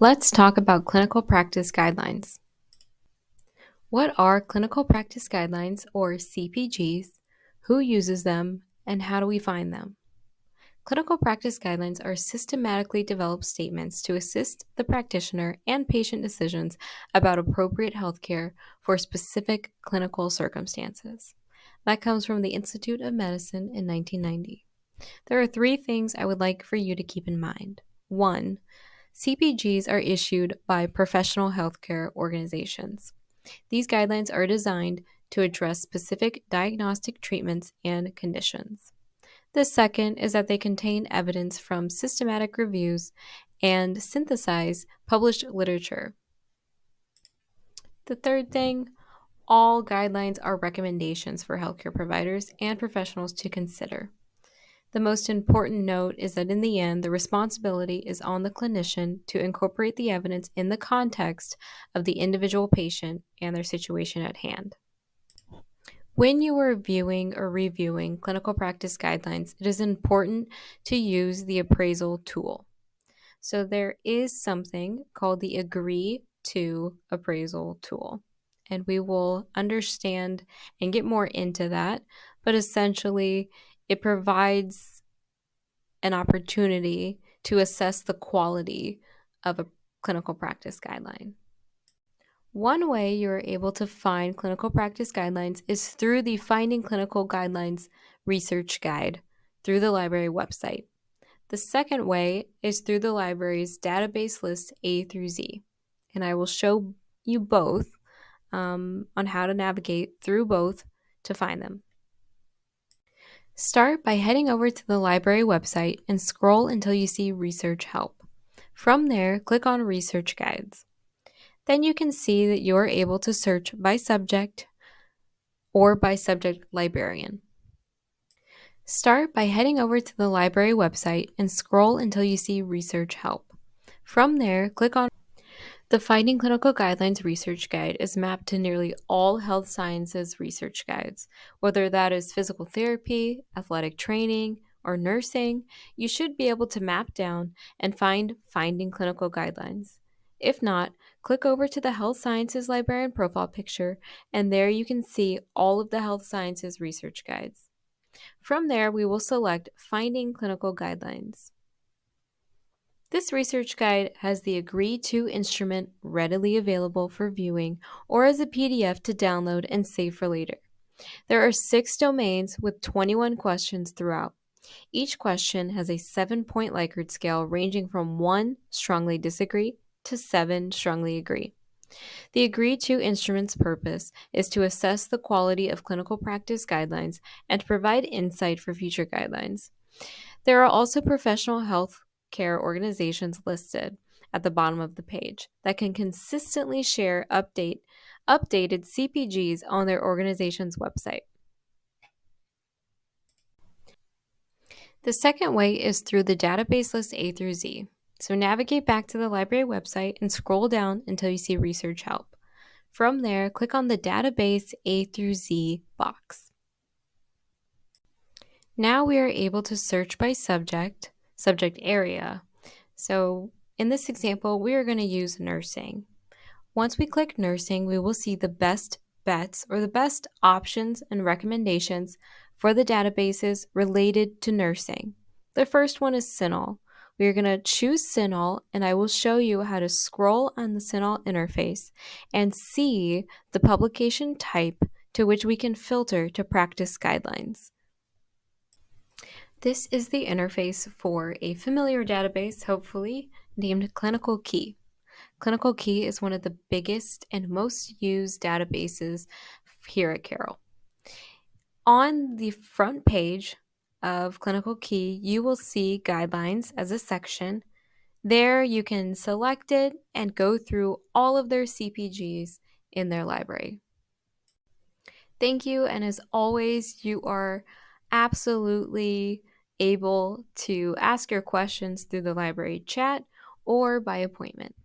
Let's talk about clinical practice guidelines. What are clinical practice guidelines, or CPGs? Who uses them, and how do we find them? Clinical practice guidelines are systematically developed statements to assist the practitioner and patient decisions about appropriate healthcare for specific clinical circumstances. That comes from the Institute of Medicine in 1990. There are three things I would like for you to keep in mind. 1. CPGs are issued by professional healthcare organizations. These guidelines are designed to address specific diagnostic treatments and conditions. The second is that they contain evidence from systematic reviews and synthesize published literature. The third thing, all guidelines are recommendations for healthcare providers and professionals to consider. The most important note is that in the end, the responsibility is on the clinician to incorporate the evidence in the context of the individual patient and their situation at hand. When you are viewing or reviewing clinical practice guidelines, it is important to use the appraisal tool. So there is something called the Agree to Appraisal tool, and we will understand and get more into that, but essentially it provides an opportunity to assess the quality of a clinical practice guideline. One way you are able to find clinical practice guidelines is through the Finding Clinical Guidelines Research Guide through the library website. The second way is through the library's database list A through Z, and I will show you both on how to navigate through both to find them. Start by heading over to the library website and scroll until you see Research Help. From there, click on Research Guides. Then you can see that you are able to search by subject or by subject librarian. Start by heading over to the library website and scroll until you see Research Help. From there, click on the Finding Clinical Guidelines Research Guide is mapped to nearly all health sciences research guides. Whether that is physical therapy, athletic training, or nursing, you should be able to map down and find Finding Clinical Guidelines. If not, click over to the Health Sciences Librarian profile picture, and there you can see all of the health sciences research guides. From there, we will select Finding Clinical Guidelines. This research guide has the Agree to instrument readily available for viewing or as a PDF to download and save for later. There are 6 domains with 21 questions throughout. Each question has a 7-point Likert scale ranging from 1 strongly disagree to 7 strongly agree. The Agree to instrument's purpose is to assess the quality of clinical practice guidelines and to provide insight for future guidelines. There are also professional health care organizations listed at the bottom of the page that can consistently share updated CPGs on their organization's website. The second way is through the database list A through Z. So navigate back to the library website and scroll down until you see Research Help. From there, click on the Database A through Z box. Now we are able to search by subject area. So in this example, we are going to use nursing. Once we click nursing, we will see the best bets or the best options and recommendations for the databases related to nursing. The first one is CINAHL. We are going to choose CINAHL, and I will show you how to scroll on the CINAHL interface and see the publication type to which we can filter to practice guidelines. This is the interface for a familiar database, hopefully, named Clinical Key. Clinical Key is one of the biggest and most used databases here at Carroll. On the front page of Clinical Key, you will see guidelines as a section. There you can select it and go through all of their CPGs in their library. Thank you, and as always, you are absolutely able to ask your questions through the library chat or by appointment.